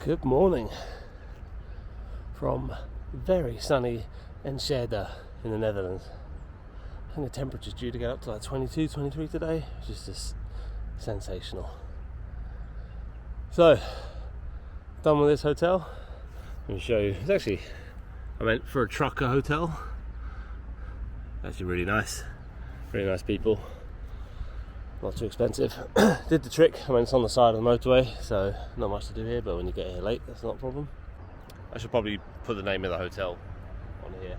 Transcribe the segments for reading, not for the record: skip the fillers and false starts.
Good morning from very sunny Enschede in the Netherlands. I think the temperature's due to get up to like 22, 23 today, which is just sensational. So, done with this hotel. Let me show you. It's actually, I went for a trucker hotel. Actually really nice people. Not too expensive. Did the trick. I mean, it's on the side of the motorway, so not much to do here, but when you get here late, that's not a problem. I should probably put the name of the hotel on here.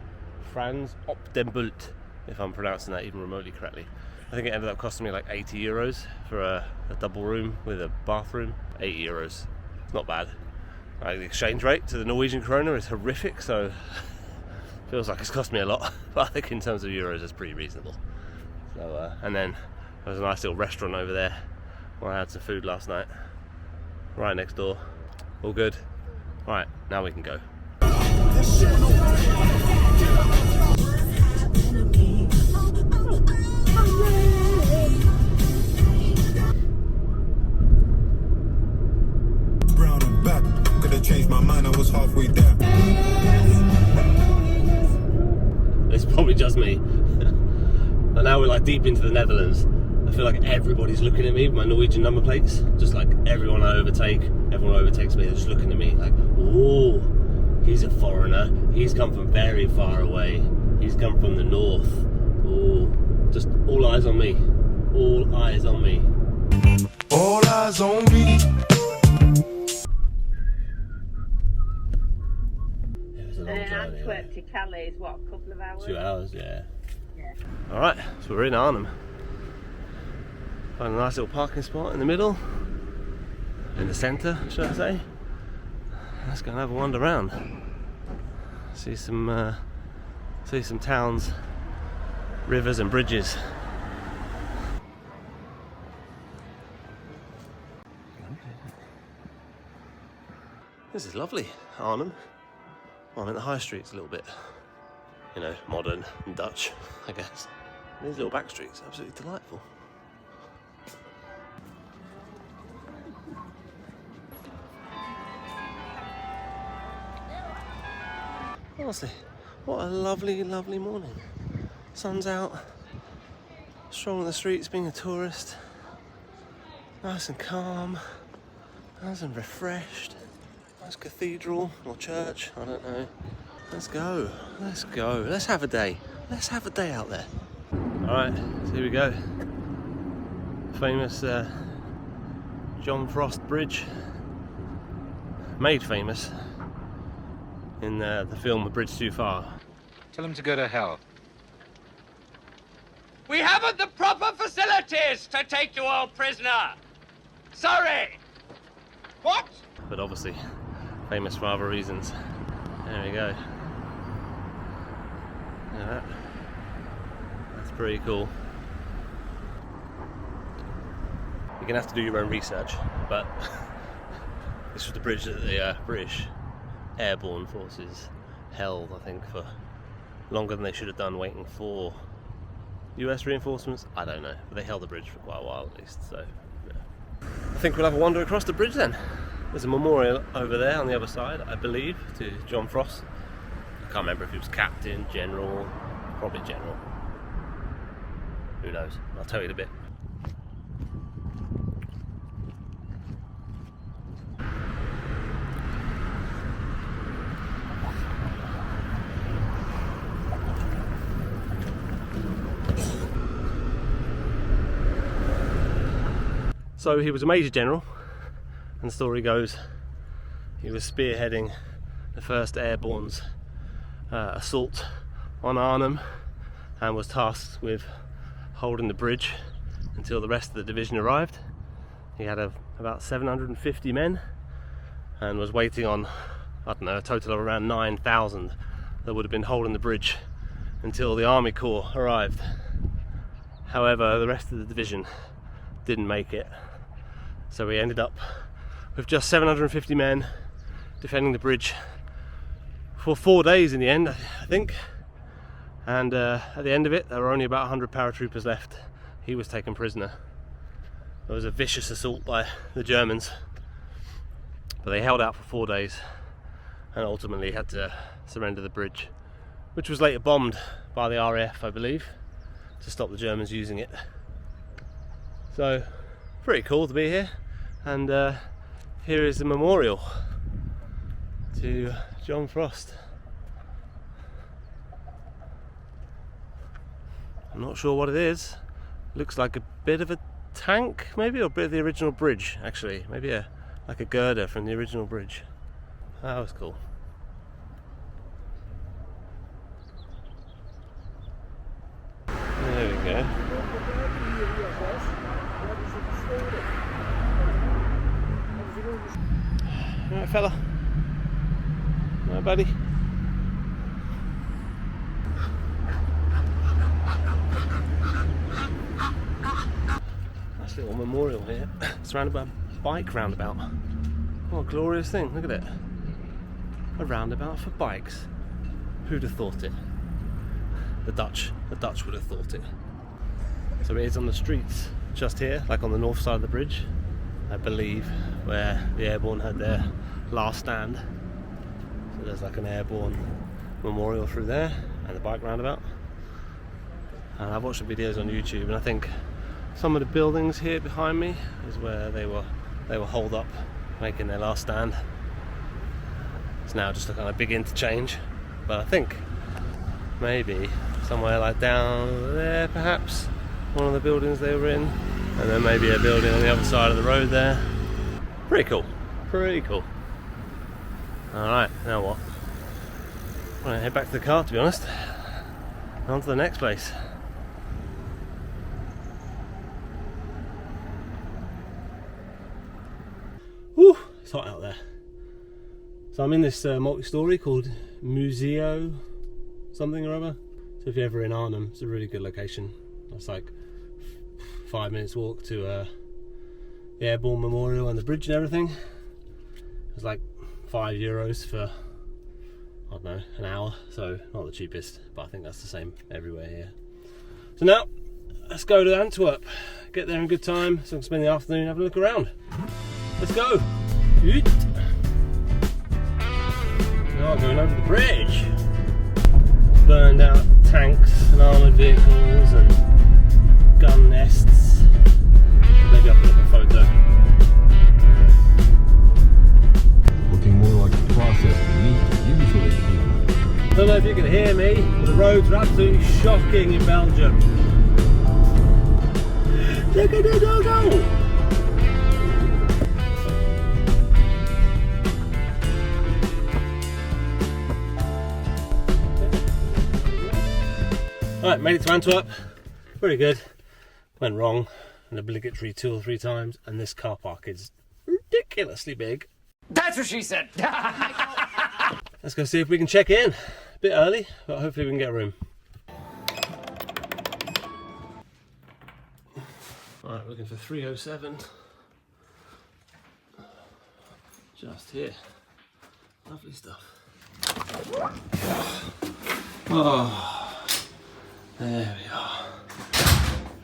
Frans op den Bult, if I'm pronouncing that even remotely correctly. I think it ended up costing me like 80 euros for a double room with a bathroom. 80 euros. It's not bad. The exchange rate to the Norwegian kroner is horrific, so feels like it's cost me a lot, but I think in terms of euros it's pretty reasonable. So, and then there's a nice little restaurant over there where I had some food last night. Right next door. All good. Right, now we can go. Brown and back. Could have changed my mind, I was halfway there. It's probably just me. And now we're like deep into the Netherlands. I feel like everybody's looking at me with my Norwegian number plates. Just like everyone overtakes me, they're just looking at me like, oh, he's a foreigner. He's come from very far away. He's come from the north. Oh, just all eyes on me. All eyes on me. All eyes on me. It was a long journey. Antwerp to Calais is what, a couple of hours? 2 hours, yeah. Alright, so we're in Arnhem. Find a nice little parking spot in the middle, in the centre, should I say. Let's go and have a wander around. See some towns, rivers and bridges. This is lovely, Arnhem. Well, I'm in the high streets a little bit, you know, modern and Dutch, I guess. These little back streets, absolutely delightful. Honestly, what a lovely, lovely morning. Sun's out, strolling the streets being a tourist. Nice and calm, nice and refreshed. Nice cathedral or church, I don't know. Let's go, let's go. Let's have a day. Let's have a day out there. Alright, so here we go. Famous John Frost Bridge. Made famous in the film A Bridge Too Far. Tell him to go to hell. We haven't the proper facilities to take you all prisoner. Sorry. What? But obviously famous for other reasons. There we go. Look at that. That's pretty cool. You're gonna have to do your own research, but this was the bridge that the British airborne forces held, I think, for longer than they should have done, waiting for US reinforcements. I don't know, but they held the bridge for quite a while at least, so yeah. I think we'll have a wander across the bridge then. There's a memorial over there on the other side, I believe, to John Frost. I can't remember if he was captain, general, probably general. Who knows? I'll tell you in a bit. So he was a major general, and the story goes he was spearheading the first airborne's assault on Arnhem and was tasked with holding the bridge until the rest of the division arrived. He had about 750 men and was waiting on, I don't know, a total of around 9,000 that would have been holding the bridge until the Army Corps arrived. However, the rest of the division didn't make it. So we ended up with just 750 men defending the bridge for 4 days in the end, I think. And at the end of it, there were only about 100 paratroopers left. He was taken prisoner. There was a vicious assault by the Germans. but they held out for 4 days and ultimately had to surrender the bridge, which was later bombed by the RAF, I believe, to stop the Germans using it. So pretty cool to be here, and here is the memorial to John Frost. I'm not sure what it is. Looks like a bit of a tank, maybe, or a bit of the original bridge, actually. Maybe like a girder from the original bridge. That was cool. There we go. Alright, fella. Alright, buddy. Nice little memorial here, surrounded by a bike roundabout. What a glorious thing, look at it. A roundabout for bikes. Who'd have thought it? The Dutch would have thought it. So it is on the streets just here, like on the north side of the bridge, I believe, where the airborne had their last stand. So there's like an airborne memorial through there, and the bike roundabout. And I've watched the videos on YouTube, and I think some of the buildings here behind me is where they were holed up, making their last stand. It's now just a kind of big interchange, but I think maybe somewhere like down there, perhaps, one of the buildings they were in, and then maybe a building on the other side of the road there. Pretty cool, pretty cool. Alright, now what? I'm gonna head back to the car, to be honest. On to the next place. Woo, it's hot out there. So I'm in this multi-story called Museo something or other. So if you're ever in Arnhem, it's a really good location. It's like 5 minutes walk to the Airborne Memorial and the bridge and everything. It's like €5 for, I don't know, an hour. So not the cheapest, but I think that's the same everywhere here. So now, let's go to Antwerp. Get there in good time so I can spend the afternoon having a look around. Let's go! Now going over the bridge. Burned out tanks and armoured vehicles and gun nests. Maybe I'll put up a photo. Looking more like a processed meat usually. Don't know if you can hear me, but the roads are absolutely shocking in Belgium. Look at the doggo! Right, made it to Antwerp. Very good. Went wrong an obligatory 2 or 3 times, and this car park is ridiculously big. That's what she said. Let's go see if we can check in. A bit early, but hopefully we can get a room. Alright, looking for 307. Just here. Lovely stuff. Oh. There we are.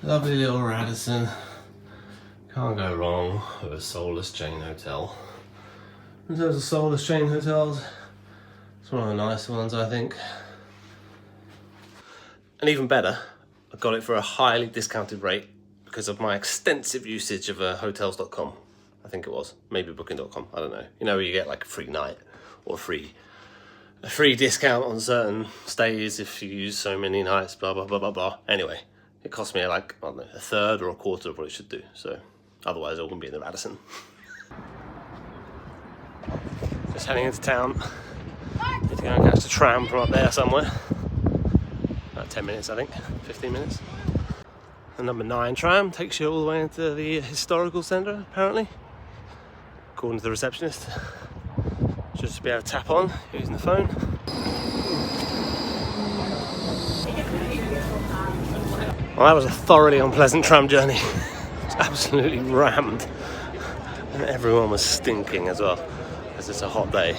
Lovely little Radisson. Can't go wrong with a soulless chain hotel. In terms of soulless chain hotels, it's one of the nice ones, I think. And even better, I got it for a highly discounted rate because of my extensive usage of hotels.com. I think it was. Maybe booking.com, I don't know. You know where you get like a free night or a free discount on certain stays if you use so many nights, blah, blah, blah, blah, blah. Anyway, it cost me like, I don't know, a third or a quarter of what it should do. So otherwise I wouldn't be in the Radisson. Just heading into town. Need to go and catch the tram from up there somewhere. About 10 minutes, I think, 15 minutes. The number 9 tram takes you all the way into the historical centre, apparently, according to the receptionist. Just to be able to tap on using the phone. Well, that was a thoroughly unpleasant tram journey. It was absolutely rammed. And everyone was stinking as well, because it's a hot day.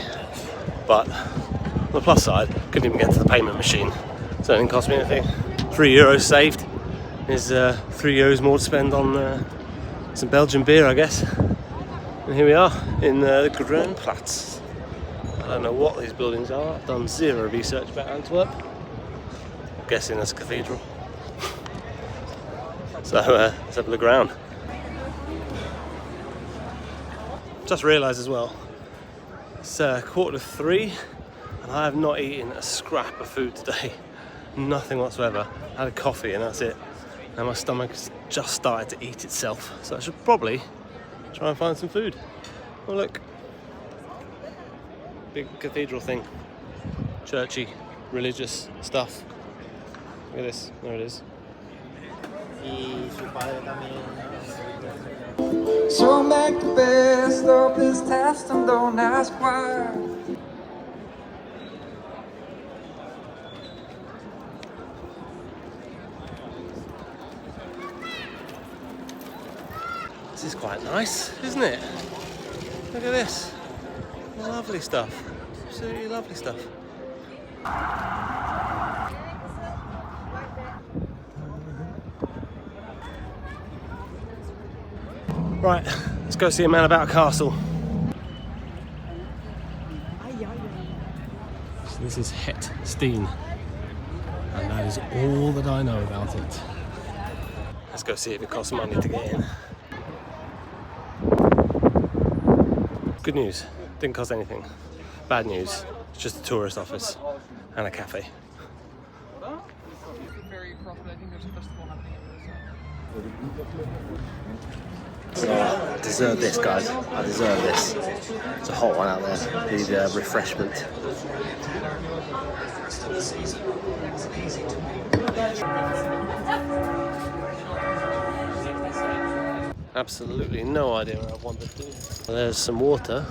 But on the plus side, couldn't even get to the payment machine. So it didn't cost me anything. €3 saved is €3 more to spend on some Belgian beer, I guess. And here we are in the Grand Platz. I don't know what these buildings are. I've done zero research about Antwerp. I'm guessing that's a cathedral. So let's have a look around. Just realised as well, it's 3:15 and I have not eaten a scrap of food today. Nothing whatsoever. I had a coffee and that's it. And my stomach's just started to eat itself. So I should probably try and find some food. Oh look. Big cathedral thing. Churchy, religious stuff. Look at this. There it is. So make the best of this test and don't ask why. This is quite nice, isn't it? Look at this. Lovely stuff. Absolutely lovely stuff. Right, let's go see a man about a castle. So this is Het Steen, and that is all that I know about it. Let's go see if it costs money to get in. Good news, didn't cost anything. Bad news, it's just a tourist office and a cafe. So I deserve this, guys. I deserve this. It's a hot one out there. Need refreshment. Absolutely no idea where I wanted to. Well, there's some water,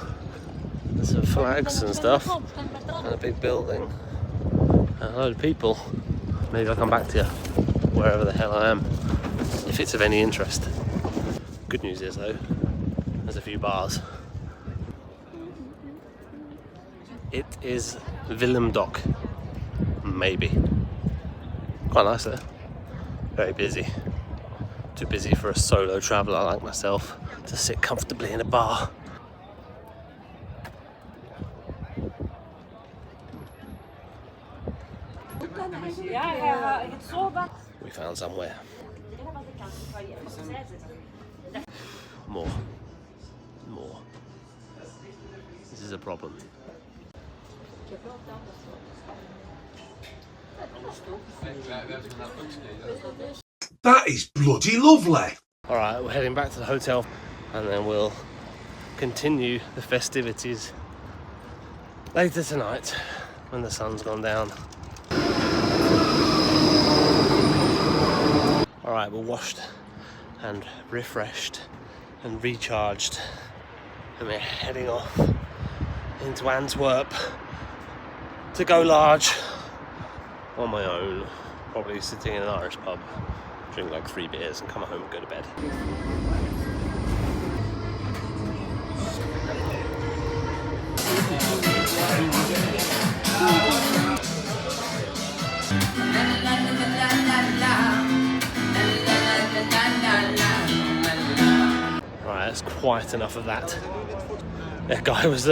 there's some flags and stuff, and a big building, and a load of people. Maybe I'll come back to you, wherever the hell I am, if it's of any interest. Good news is though, there's a few bars. It is Willem Dock, maybe. Quite nice there. Very busy. Too busy for a solo traveller like myself to sit comfortably in a bar. We found somewhere. More. This is a problem. That is bloody lovely. Alright, we're heading back to the hotel and then we'll continue the festivities later tonight when the sun's gone down. Alright, we're washed and refreshed and recharged and we're heading off into Antwerp to go large on my own, probably sitting in an Irish pub, drink like 3 beers and come home and go to bed. Right, that's quite enough of that. That guy was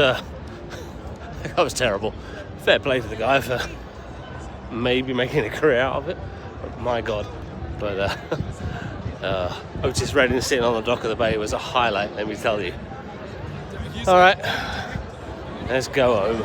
terrible. Fair play to the guy for maybe making a career out of it. But my God. But Otis Redding sitting on the dock of the bay was a highlight, let me tell you. Alright, let's go home.